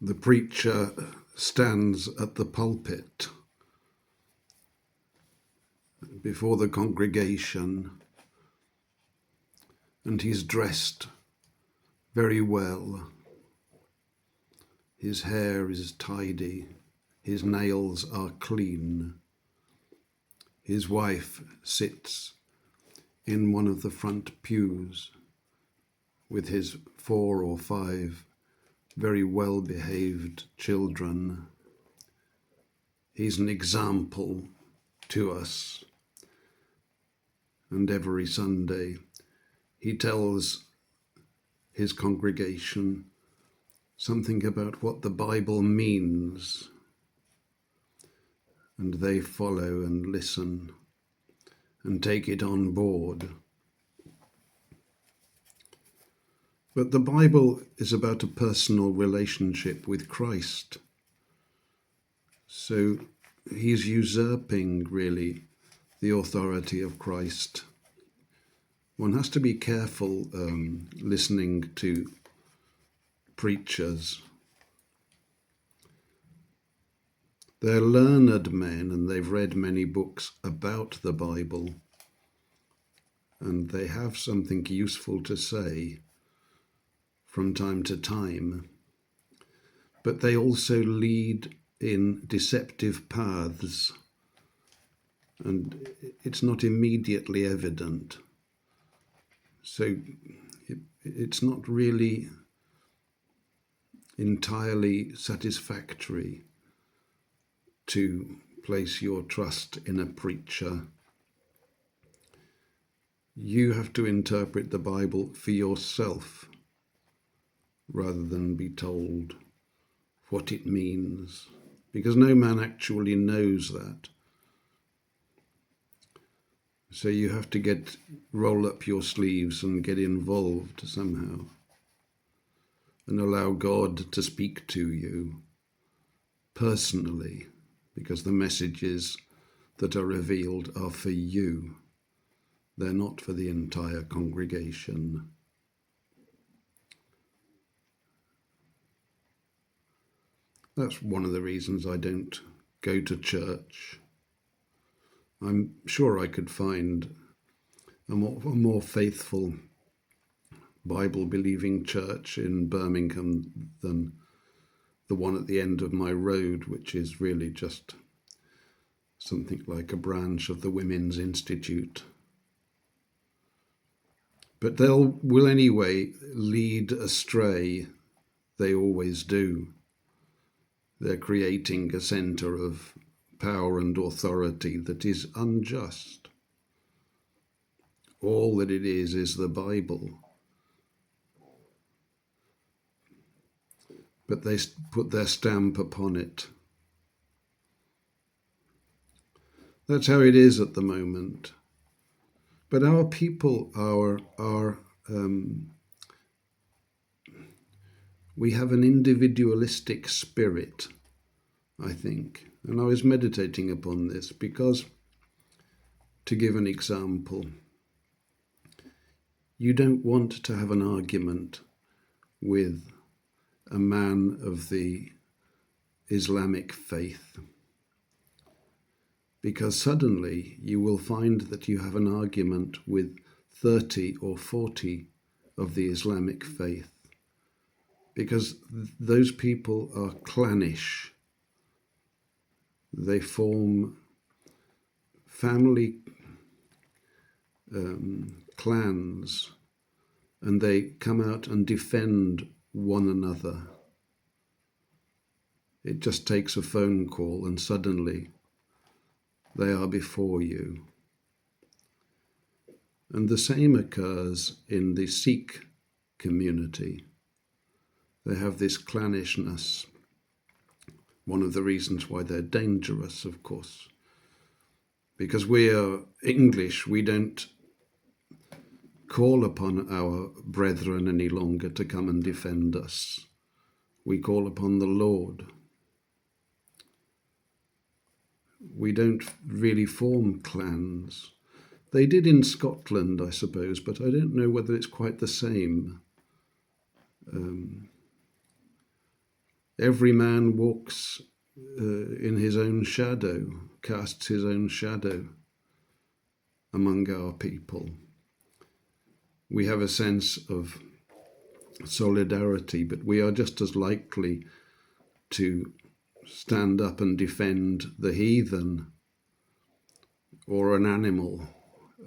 The preacher stands at the pulpit before the congregation, and he's dressed very well. His hair is tidy, his nails are clean. His wife sits in one of the front pews with his 4 or 5 very well-behaved children. He's an example to us. And every Sunday he tells his congregation something about what the Bible means, and they follow and listen and take it on board. But the Bible is about a personal relationship with Christ. So he's usurping, really, the authority of Christ. One has to be careful listening to preachers. They're learned men and they've read many books about the Bible, and they have something useful to say from time to time, but they also lead in deceptive paths, and it's not immediately evident. So it's not really entirely satisfactory to place your trust in a preacher. You have to interpret the Bible for yourself, rather than be told what it means, because no man actually knows that. So you have to roll up your sleeves and get involved somehow, and allow God to speak to you personally, because the messages that are revealed are for you. They're not for the entire congregation. That's one of the reasons I don't go to church. I'm sure I could find a more faithful Bible-believing church in Birmingham than the one at the end of my road, which is really just something like a branch of the Women's Institute. But will anyway lead astray. They always do. They're creating a centre of power and authority that is unjust. All that it is the Bible. But they put their stamp upon it. That's how it is at the moment. But our people we have an individualistic spirit, I think. And I was meditating upon this because, to give an example, you don't want to have an argument with a man of the Islamic faith, because suddenly you will find that you have an argument with 30 or 40 of the Islamic faith, because those people are clannish. They form family clans, and they come out and defend one another. It just takes a phone call and suddenly they are before you. And the same occurs in the Sikh community. They have this clannishness. One of the reasons why they're dangerous, of course, because we are English, we don't call upon our brethren any longer to come and defend us. We call upon the Lord. We don't really form clans. They did in Scotland, I suppose, but I don't know whether it's quite the same. Every man walks in his own shadow, casts his own shadow among our people. We have a sense of solidarity, but we are just as likely to stand up and defend the heathen or an animal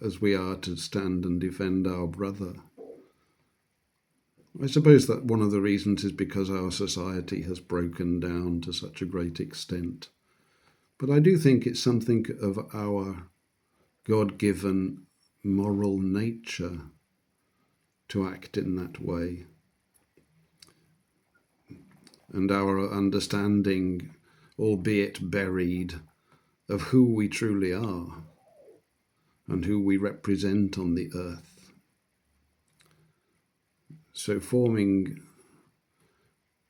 as we are to stand and defend our brother. I suppose that one of the reasons is because our society has broken down to such a great extent. But I do think it's something of our God-given moral nature to act in that way. And our understanding, albeit buried, of who we truly are and who we represent on the earth. So forming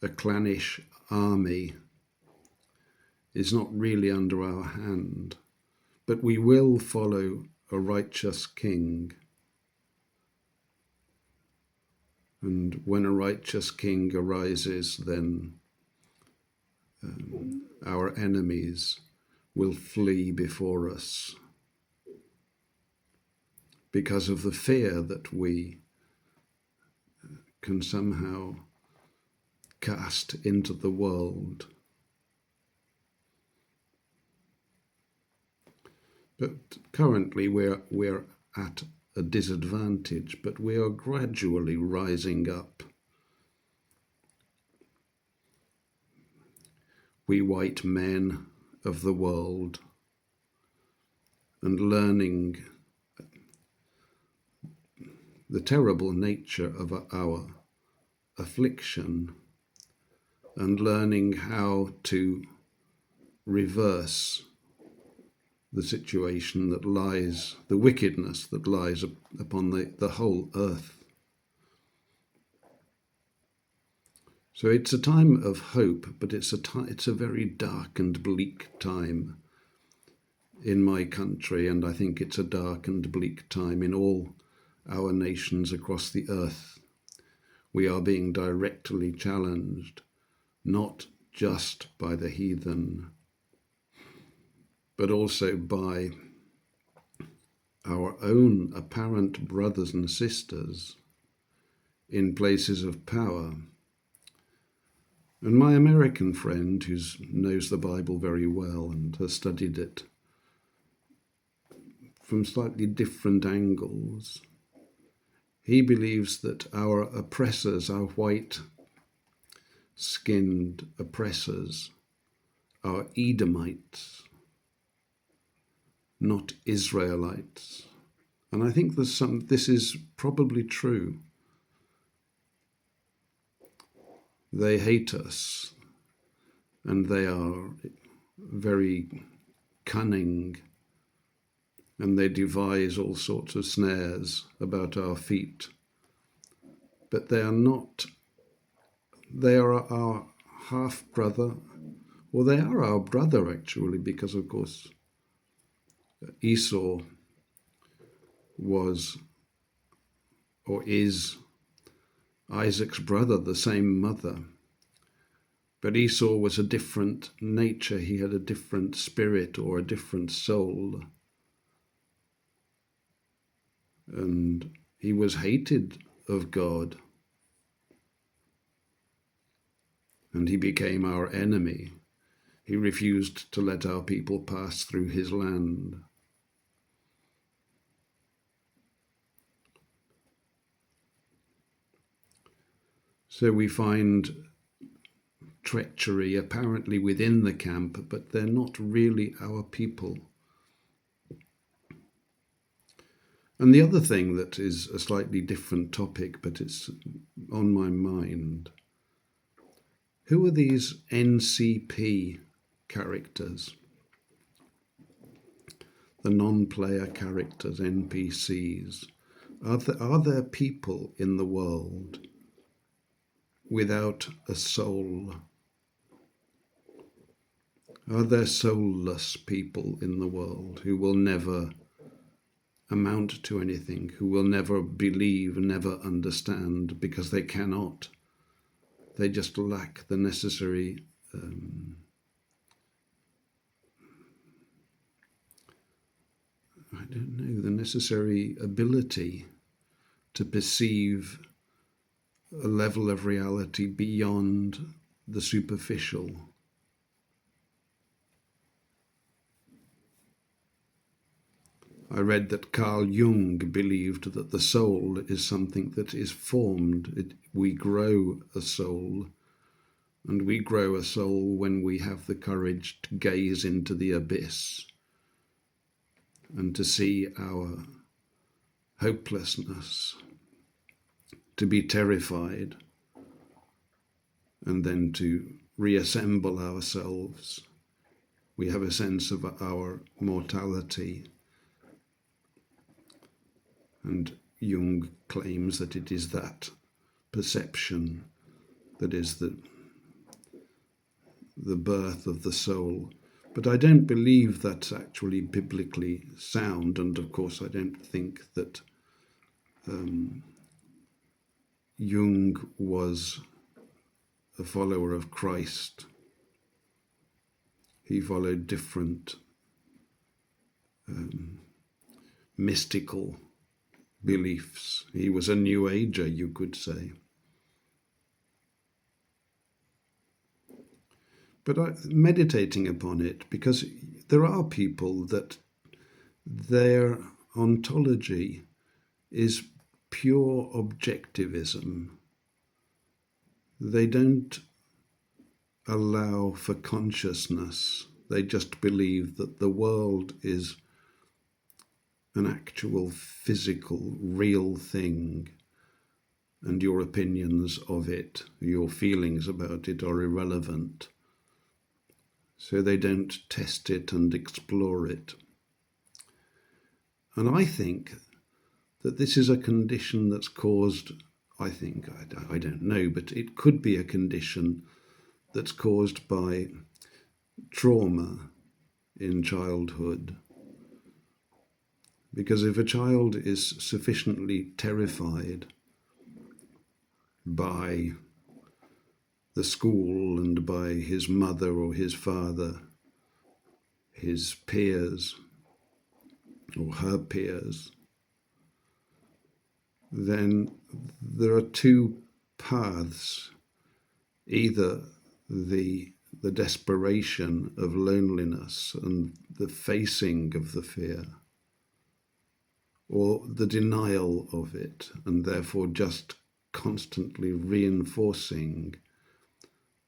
a clannish army is not really under our hand, but we will follow a righteous king. And when a righteous king arises, then our enemies will flee before us because of the fear that we can somehow cast into the world. But currently we're at a disadvantage, but we are gradually rising up. We white men of the world, and learning the terrible nature of our affliction, and learning how to reverse the situation that lies, the wickedness that lies upon the whole earth. So it's a time of hope, but it's a very dark and bleak time in my country, and I think it's a dark and bleak time in all our nations across the earth. We are being directly challenged, not just by the heathen, but also by our own apparent brothers and sisters in places of power. And my American friend, who knows the Bible very well and has studied it from slightly different angles, he believes that our oppressors, our white-skinned oppressors, are Edomites, not Israelites. And I think this is probably true. They hate us, and they are very cunning, and they devise all sorts of snares about our feet. But they are not, they are our half-brother, or they are our brother actually, because of course Esau was or is Isaac's brother, the same mother. But Esau was a different nature. He had a different spirit or a different soul. And he was hated of God. And he became our enemy. He refused to let our people pass through his land. So we find treachery apparently within the camp, but they're not really our people. And the other thing that is a slightly different topic, but it's on my mind, who are these NCP characters? The non-player characters, NPCs. Are there people in the world without a soul? Are there soulless people in the world who will never amount to anything, who will never believe, never understand, because they cannot? They just lack the necessary the necessary ability to perceive a level of reality beyond the superficial. I read that Carl Jung believed that the soul is something that is formed. We grow a soul, and we grow a soul when we have the courage to gaze into the abyss and to see our hopelessness, to be terrified, and then to reassemble ourselves. We have a sense of our mortality. And Jung claims that it is that perception that is the birth of the soul. But I don't believe that's actually biblically sound, and of course I don't think that Jung was a follower of Christ. He followed different mystical beliefs. He was a New Ager, you could say. But meditating upon it, because there are people that their ontology is pure objectivism. They don't allow for consciousness. They just believe that the world is an actual physical, real thing, and your opinions of it, your feelings about it are irrelevant. So they don't test it and explore it. And I think that this is a condition that's caused, I don't know, but it could be a condition that's caused by trauma in childhood. Because if a child is sufficiently terrified by the school and by his mother or his father, his peers or her peers, then there are two paths. Either the desperation of loneliness and the facing of the fear, or the denial of it, and therefore just constantly reinforcing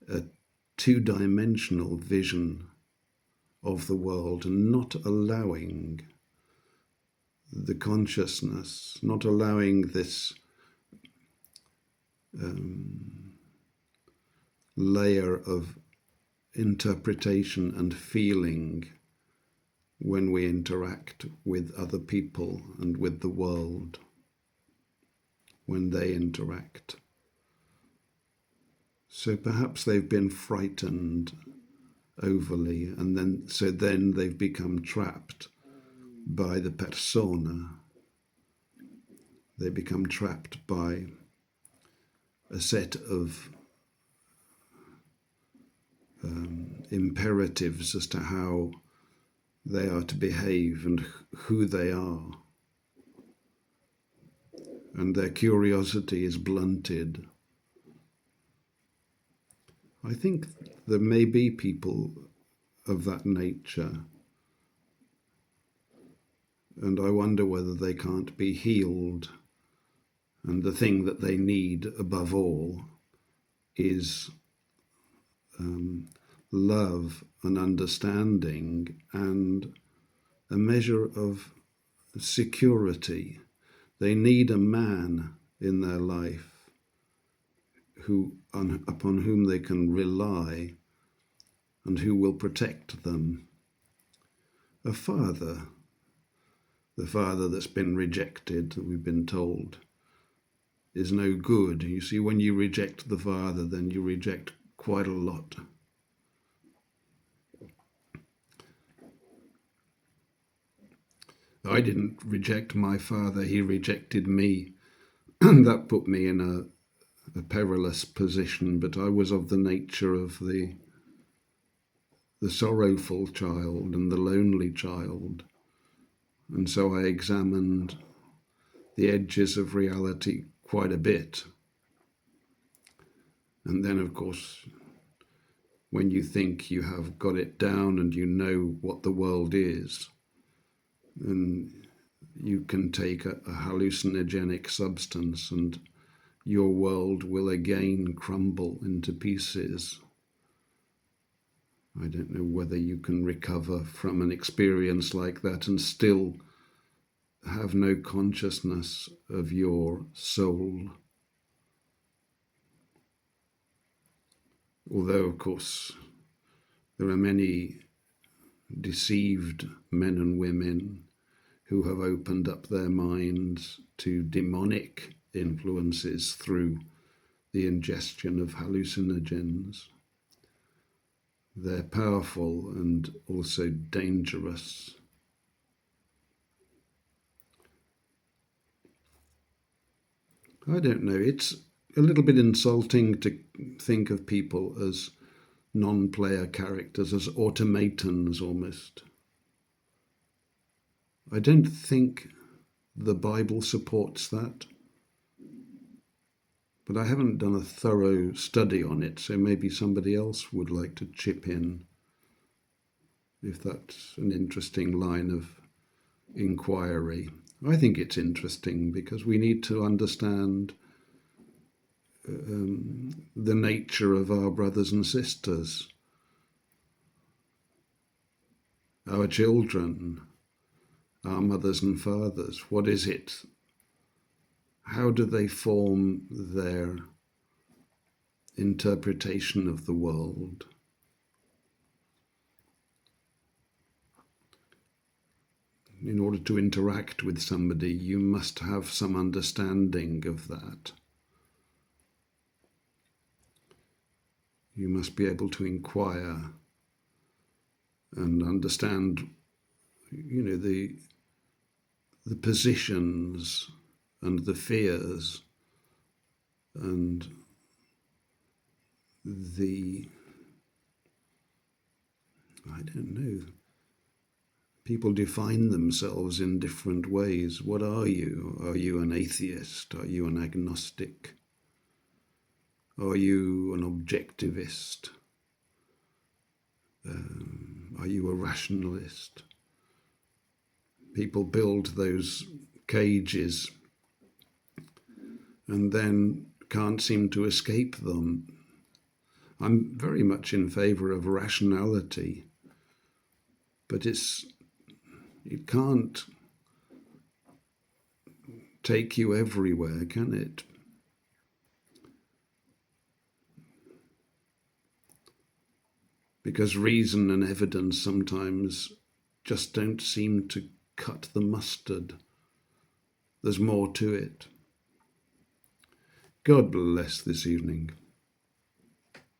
a two-dimensional vision of the world and not allowing the consciousness, not allowing this layer of interpretation and feeling when we interact with other people and with the world, when they interact. So perhaps they've been frightened overly, and then they've become trapped by the persona. They become trapped by a set of imperatives as to how they are to behave and who they are. And their curiosity is blunted. I think there may be people of that nature, and I wonder whether they can't be healed. And the thing that they need above all is love and understanding and a measure of security. They need a man in their life upon whom they can rely and who will protect them. A father, the father that's been rejected, that we've been told, is no good. You see, when you reject the father, then you reject quite a lot. I didn't reject my father, he rejected me. And that put me in a perilous position, but I was of the nature of the sorrowful child and the lonely child. And so I examined the edges of reality quite a bit. And then, of course, when you think you have got it down and you know what the world is, then you can take a hallucinogenic substance and your world will again crumble into pieces. I don't know whether you can recover from an experience like that and still have no consciousness of your soul. Although, of course, there are many deceived men and women who have opened up their minds to demonic influences through the ingestion of hallucinogens. They're powerful and also dangerous. I don't know, it's a little bit insulting to think of people as non-player characters, as automatons almost. I don't think the Bible supports that, but I haven't done a thorough study on it, so maybe somebody else would like to chip in if that's an interesting line of inquiry. I think it's interesting because we need to understand the nature of our brothers and sisters, our children, our mothers and fathers. What is it? How do they form their interpretation of the world? In order to interact with somebody, you must have some understanding of that. You must be able to inquire and understand, the positions and the fears and I don't know. People define themselves in different ways. What are you? Are you an atheist? Are you an agnostic? Are you an objectivist? Are you a rationalist? People build those cages and then can't seem to escape them. I'm very much in favour of rationality, but it can't take you everywhere, can it? Because reason and evidence sometimes just don't seem to cut the mustard. There's more to it. God bless this evening.